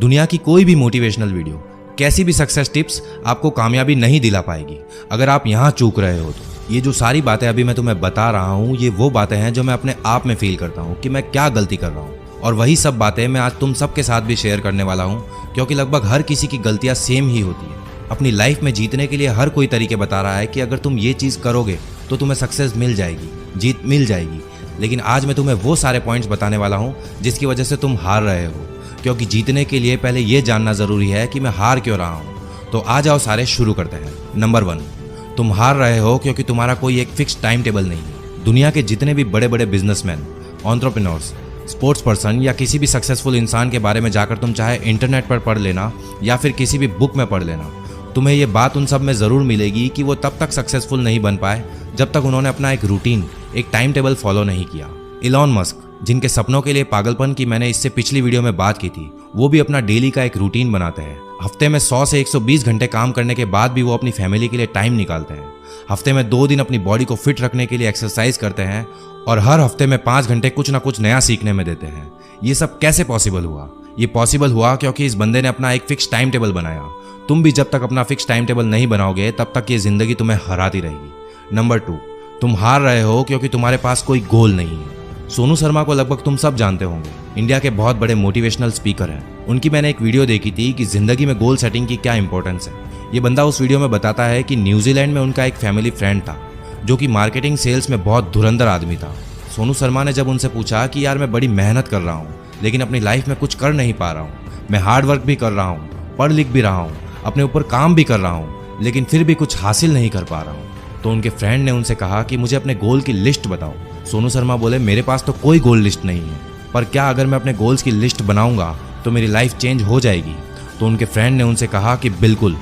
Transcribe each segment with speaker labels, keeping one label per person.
Speaker 1: दुनिया की कोई भी मोटिवेशनल वीडियो, कैसी भी सक्सेस टिप्स आपको कामयाबी नहीं दिला पाएगी अगर आप यहाँ चूक रहे हो तो। ये जो सारी बातें अभी मैं तुम्हें बता रहा हूँ, ये वो बातें हैं जो मैं अपने आप में फील करता हूँ कि मैं क्या गलती कर रहा हूँ, और वही सब बातें मैं आज तुम सबके साथ भी शेयर करने वाला हूँ, क्योंकि लगभग हर किसी की गलतियाँ सेम ही होती है। अपनी लाइफ में जीतने के लिए हर कोई तरीके बता रहा है कि अगर तुम ये चीज़ करोगे तो तुम्हें सक्सेस मिल जाएगी, जीत मिल जाएगी। लेकिन आज मैं तुम्हें वो सारे पॉइंट्स बताने वाला हूँ जिसकी वजह से तुम हार रहे हो, क्योंकि जीतने के लिए पहले ये जानना ज़रूरी है कि मैं हार क्यों रहा हूँ। तो आ जाओ सारे शुरू करते हैं। नंबर 1, तुम हार रहे हो क्योंकि तुम्हारा कोई एक फिक्स टाइम टेबल नहीं है। दुनिया के जितने भी बड़े बड़े बिजनेसमैन, एंटरप्रेन्योर्स, स्पोर्ट्स पर्सन या किसी भी सक्सेसफुल इंसान के बारे में जाकर तुम चाहे इंटरनेट पर पढ़ लेना या फिर किसी भी बुक में पढ़ लेना, तुम्हें ये बात उन सब में ज़रूर मिलेगी कि वो तब तक सक्सेसफुल नहीं बन पाए जब तक उन्होंने अपना एक रूटीन, एक टाइम टेबल फॉलो नहीं किया। इलॉन मस्क, जिनके सपनों के लिए पागलपन की मैंने इससे पिछली वीडियो में बात की थी, वो भी अपना डेली का एक रूटीन बनाते हैं। हफ्ते में 100 से 120 घंटे काम करने के बाद भी वो अपनी फैमिली के लिए टाइम निकालते हैं। हफ्ते में 2 दिन अपनी बॉडी को फिट रखने के लिए एक्सरसाइज करते हैं और हर हफ्ते में 5 घंटे कुछ ना कुछ नया सीखने में देते हैं। ये सब कैसे पॉसिबल हुआ? ये पॉसिबल हुआ क्योंकि इस बंदे ने अपना एक फिक्स टाइम टेबल बनाया। तुम भी जब तक अपना फिक्स टाइम टेबल नहीं बनाओगे तब तक ये जिंदगी तुम्हें हराती रहेगी। नंबर 2, तुम हार रहे हो क्योंकि तुम्हारे पास कोई गोल नहीं है। सोनू शर्मा को लगभग तुम सब जानते होंगे, इंडिया के बहुत बड़े मोटिवेशनल स्पीकर हैं। उनकी मैंने एक वीडियो देखी थी कि जिंदगी में गोल सेटिंग की क्या इंपॉर्टेंस है। ये बंदा उस वीडियो में बताता है कि न्यूजीलैंड में उनका एक फैमिली फ्रेंड था जो कि मार्केटिंग सेल्स में बहुत धुरंधर आदमी था। सोनू शर्मा ने जब उनसे पूछा कि यार मैं बड़ी मेहनत कर रहा हूँ लेकिन अपनी लाइफ में कुछ कर नहीं पा रहा हूँ, मैं हार्ड वर्क भी कर रहा हूँ, पढ़ लिख भी रहा हूँ, अपने ऊपर काम भी कर रहा हूँ, लेकिन फिर भी कुछ हासिल नहीं कर पा रहा हूँ, तो उनके फ्रेंड ने उनसे कहा कि मुझे अपने गोल की लिस्ट बताओ। सोनू शर्मा बोले, मेरे पास तो कोई गोल लिस्ट नहीं है, पर क्या अगर मैं अपने गोल्स की लिस्ट बनाऊंगा तो मेरी लाइफ चेंज हो जाएगी? तो उनके फ्रेंड ने उनसे कहा कि बिल्कुल,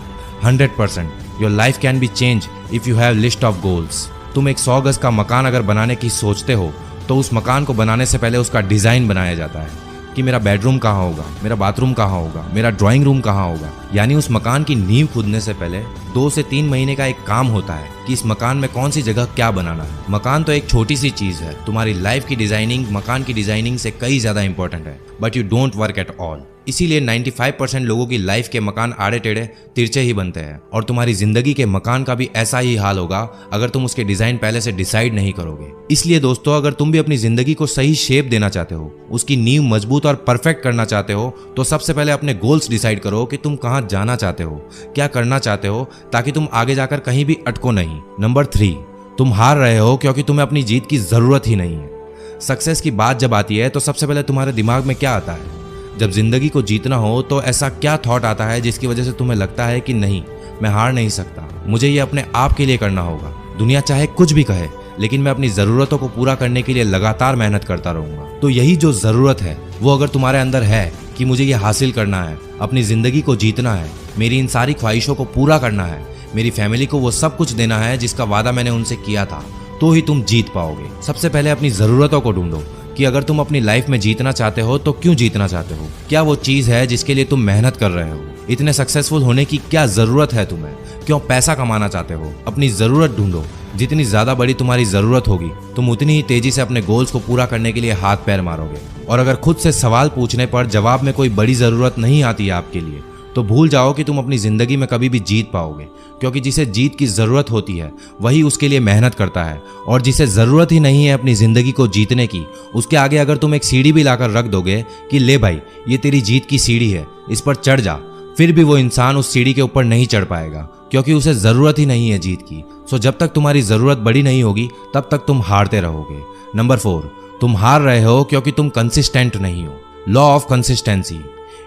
Speaker 1: 100% your life can be change if you have list of goals. तुम एक 100 गज का मकान अगर बनाने की सोचते हो तो उस मकान को बनाने से पहले उसका डिज़ाइन बनाया जाता है कि मेरा बेडरूम कहाँ होगा, मेरा बाथरूम कहाँ होगा, मेरा ड्राइंग रूम कहाँ होगा। यानी उस मकान की नींव खुदने से पहले 2 से 3 महीने का एक काम होता है कि इस मकान में कौन सी जगह क्या बनाना है। मकान तो एक छोटी सी चीज़ है, तुम्हारी लाइफ की डिजाइनिंग मकान की डिजाइनिंग से कई ज़्यादा इंपॉर्टेंट है, but you don't work at all. इसीलिए 95% लोगों की लाइफ के मकान आड़े टेढ़े तिरछे ही बनते हैं, और तुम्हारी जिंदगी के मकान का भी ऐसा ही हाल होगा अगर तुम उसके डिजाइन पहले से डिसाइड नहीं करोगे। इसलिए दोस्तों, अगर तुम भी अपनी जिंदगी को सही शेप देना चाहते हो, उसकी नींव मजबूत और परफेक्ट करना चाहते हो, तो सबसे पहले अपने गोल्स डिसाइड करो कि तुम कहाँ जाना चाहते हो, क्या करना चाहते हो, ताकि तुम आगे जाकर कहीं भी अटको नहीं। नंबर 3, तुम हार रहे हो क्योंकि तुम्हें अपनी जीत की जरूरत ही नहीं है। सक्सेस की बात जब आती है तो सबसे पहले तुम्हारे दिमाग में क्या आता है? जब जिंदगी को जीतना हो तो ऐसा क्या थॉट आता है जिसकी वजह से तुम्हें लगता है कि नहीं, मैं हार नहीं सकता, मुझे ये अपने आप के लिए करना होगा। दुनिया चाहे कुछ भी कहे, लेकिन मैं अपनी ज़रूरतों को पूरा करने के लिए लगातार मेहनत करता रहूँगा। तो यही जो ज़रूरत है वो अगर तुम्हारे अंदर है कि मुझे ये हासिल करना है, अपनी ज़िंदगी को जीतना है, मेरी इन सारी ख्वाहिशों को पूरा करना है, मेरी फैमिली को वो सब कुछ देना है जिसका वादा मैंने उनसे किया था, तो ही तुम जीत पाओगे। सबसे पहले अपनी ज़रूरतों को ढूंढो कि अगर तुम अपनी लाइफ में जीतना चाहते हो तो क्यों जीतना चाहते हो, क्या वो चीज़ है जिसके लिए तुम मेहनत कर रहे हो, इतने सक्सेसफुल होने की क्या ज़रूरत है तुम्हें, क्यों पैसा कमाना चाहते हो। अपनी ज़रूरत ढूंढो, जितनी ज़्यादा बड़ी तुम्हारी ज़रूरत होगी तुम उतनी ही तेज़ी से अपने गोल्स को पूरा करने के लिए हाथ पैर मारोगे। और अगर खुद से सवाल पूछने पर जवाब में कोई बड़ी ज़रूरत नहीं आती है आपके लिए, तो भूल जाओ कि तुम अपनी ज़िंदगी में कभी भी जीत पाओगे, क्योंकि जिसे जीत की ज़रूरत होती है वही उसके लिए मेहनत करता है, और जिसे ज़रूरत ही नहीं है अपनी ज़िंदगी को जीतने की, उसके आगे अगर तुम एक सीढ़ी भी लाकर रख दोगे कि ले भाई ये तेरी जीत की सीढ़ी है, इस पर चढ़ जा, फिर भी वो इंसान उस सीढ़ी के ऊपर नहीं चढ़ पाएगा, क्योंकि उसे ज़रूरत ही नहीं है जीत की। सो जब तक तुम्हारी ज़रूरत बड़ी नहीं होगी तब तक तुम हारते रहोगे। नंबर 4, तुम हार रहे हो क्योंकि तुम कंसिस्टेंट नहीं हो। लॉ ऑफ कंसिस्टेंसी,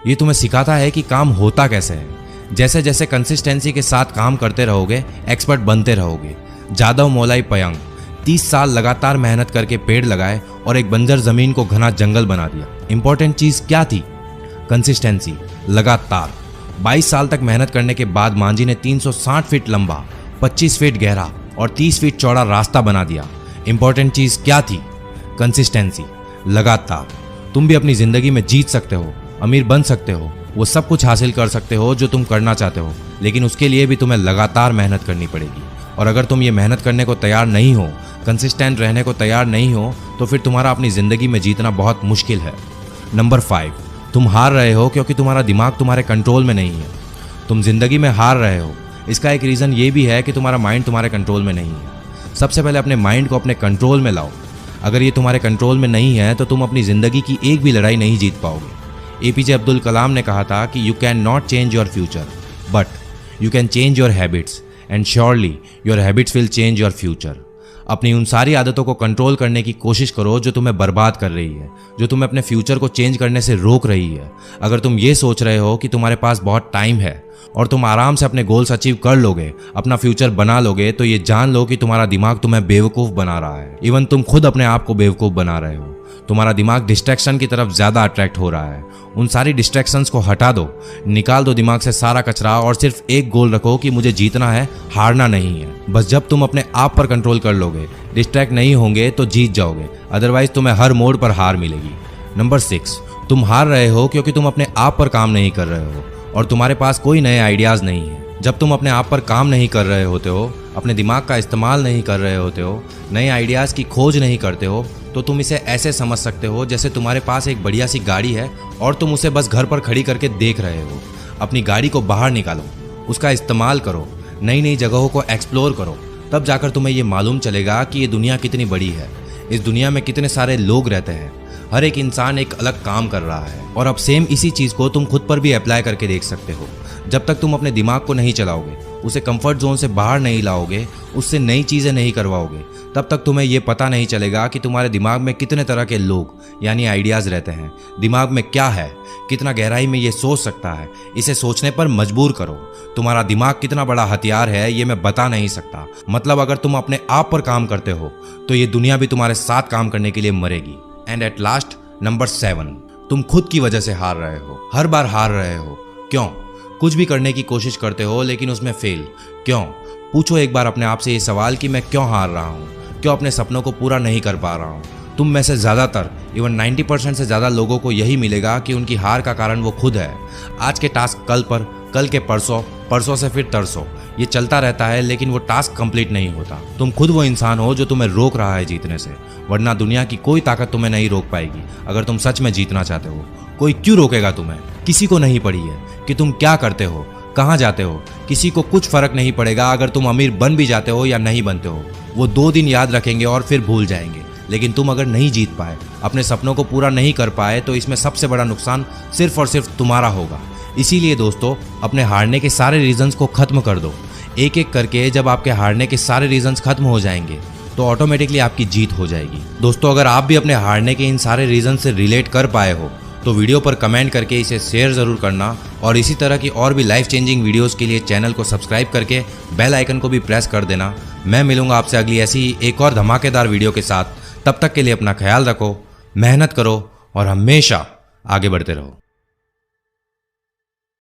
Speaker 1: ये तुम्हें सिखाता है कि काम होता कैसे है। जैसे जैसे कंसिस्टेंसी के साथ काम करते रहोगे, एक्सपर्ट बनते रहोगे। जादव मोलाई पयंग 30 साल लगातार मेहनत करके पेड़ लगाए और एक बंजर जमीन को घना जंगल बना दिया। इंपॉर्टेंट चीज़ क्या थी? कंसिस्टेंसी, लगातार। 22 साल तक मेहनत करने के बाद मांझी ने 360 फीट लंबा, 25 फीट गहरा और 30 फीट चौड़ा रास्ता बना दिया। इंपॉर्टेंट चीज़ क्या थी? कंसिस्टेंसी, लगातार। तुम भी अपनी ज़िंदगी में जीत सकते हो, अमीर बन सकते हो, वो सब कुछ हासिल कर सकते हो जो तुम करना चाहते हो, लेकिन उसके लिए भी तुम्हें लगातार मेहनत करनी पड़ेगी। और अगर तुम ये मेहनत करने को तैयार नहीं हो, कंसिस्टेंट रहने को तैयार नहीं हो, तो फिर तुम्हारा अपनी ज़िंदगी में जीतना बहुत मुश्किल है। नंबर 5, तुम हार रहे हो क्योंकि तुम्हारा दिमाग तुम्हारे कंट्रोल में नहीं है। तुम जिंदगी में हार रहे हो, इसका एक रीज़न ये भी है कि तुम्हारा माइंड तुम्हारे कंट्रोल में नहीं है। सबसे पहले अपने माइंड को अपने कंट्रोल में लाओ। अगर ये तुम्हारे कंट्रोल में नहीं है तो तुम अपनी ज़िंदगी की एक भी लड़ाई नहीं जीत पाओगे। एपीजे अब्दुल कलाम ने कहा था कि you can not change your future but you can change your habits and surely your habits will change your future. अपनी उन सारी आदतों को कंट्रोल करने की कोशिश करो जो तुम्हें बर्बाद कर रही है, जो तुम्हें अपने फ्यूचर को चेंज करने से रोक रही है। अगर तुम ये सोच रहे हो कि तुम्हारे पास बहुत टाइम है और तुम आराम से अपने गोल्स अचीव कर लोगे, अपना फ्यूचर बना लोगे, तो ये जान लो कि तुम्हारा दिमाग तुम्हें बेवकूफ़ बना रहा है। इवन तुम खुद अपने आप को बेवकूफ़ बना रहे हो। तुम्हारा दिमाग डिस्ट्रैक्शन की तरफ ज़्यादा अट्रैक्ट हो रहा है। उन सारी डिस्ट्रैक्शंस को हटा दो, निकाल दो दिमाग से सारा कचरा और सिर्फ एक गोल रखो कि मुझे जीतना है, हारना नहीं है। बस जब तुम अपने आप पर कंट्रोल कर लोगे, डिस्ट्रैक्ट नहीं होंगे, तो जीत जाओगे। अदरवाइज तुम्हें हर मोड़ पर हार मिलेगी। नंबर 6, तुम हार रहे हो क्योंकि तुम अपने आप पर काम नहीं कर रहे हो और तुम्हारे पास कोई नए आइडियाज़ नहीं है। जब तुम अपने आप पर काम नहीं कर रहे होते हो, अपने दिमाग का इस्तेमाल नहीं कर रहे होते हो, नए आइडियाज़ की खोज नहीं करते हो, तो तुम इसे ऐसे समझ सकते हो जैसे तुम्हारे पास एक बढ़िया सी गाड़ी है और तुम उसे बस घर पर खड़ी करके देख रहे हो। अपनी गाड़ी को बाहर निकालो, उसका इस्तेमाल करो, नई नई जगहों को एक्सप्लोर करो, तब जाकर तुम्हें ये मालूम चलेगा कि ये दुनिया कितनी बड़ी है। इस दुनिया में कितने सारे लोग रहते हैं, हर एक इंसान एक अलग काम कर रहा है। और अब सेम इसी चीज़ को तुम खुद पर भी अप्लाई करके देख सकते हो। जब तक तुम अपने दिमाग को नहीं चलाओगे, उसे कंफर्ट जोन से बाहर नहीं लाओगे, उससे नई चीज़ें नहीं करवाओगे, तब तक तुम्हें ये पता नहीं चलेगा कि तुम्हारे दिमाग में कितने तरह के लोग यानी आइडियाज़ रहते हैं। दिमाग में क्या है, कितना गहराई में ये सोच सकता है, इसे सोचने पर मजबूर करो। तुम्हारा दिमाग कितना बड़ा हथियार है ये मैं बता नहीं सकता। मतलब अगर तुम अपने आप पर काम करते हो तो ये दुनिया भी तुम्हारे साथ काम करने के लिए मरेगी। एंड एट लास्ट, नंबर 7, तुम खुद की वजह से हार रहे हो। हर बार हार रहे हो। क्यों? कुछ भी करने की कोशिश करते हो लेकिन उसमें फेल। क्यों? पूछो एक बार अपने आप से ये सवाल कि मैं क्यों हार रहा हूँ, क्यों अपने सपनों को पूरा नहीं कर पा रहा हूँ। तुम में से ज़्यादातर, इवन 90% से ज़्यादा लोगों को यही मिलेगा कि उनकी हार का कारण वो खुद है। आज के टास्क कल पर, कल के परसों, परसों से फिर तरसों, ये चलता रहता है लेकिन वो टास्क कंप्लीट नहीं होता। तुम खुद वो इंसान हो जो तुम्हें रोक रहा है जीतने से, वरना दुनिया की कोई ताकत तुम्हें नहीं रोक पाएगी। अगर तुम सच में जीतना चाहते हो, कोई क्यों रोकेगा तुम्हें? किसी को नहीं पड़ी है कि तुम क्या करते हो, कहाँ जाते हो। किसी को कुछ फर्क नहीं पड़ेगा अगर तुम अमीर बन भी जाते हो या नहीं बनते हो। वो 2 दिन याद रखेंगे और फिर भूल जाएंगे। लेकिन तुम अगर नहीं जीत पाए, अपने सपनों को पूरा नहीं कर पाए, तो इसमें सबसे बड़ा नुकसान सिर्फ और सिर्फ तुम्हारा होगा। इसीलिए दोस्तों, अपने हारने के सारे रीजंस को खत्म कर दो। एक एक करके जब आपके हारने के सारे रीजंस खत्म हो जाएंगे तो ऑटोमेटिकली आपकी जीत हो जाएगी। दोस्तों, अगर आप भी अपने हारने के इन सारे रीजन से रिलेट कर पाए हो तो वीडियो पर कमेंट करके इसे शेयर ज़रूर करना और इसी तरह की और भी लाइफ चेंजिंग वीडियोस के लिए चैनल को सब्सक्राइब करके बेल आइकन को भी प्रेस कर देना। मैं मिलूंगा आपसे अगली ऐसी ही एक और धमाकेदार वीडियो के साथ। तब तक के लिए अपना ख्याल रखो, मेहनत करो और हमेशा आगे बढ़ते रहो।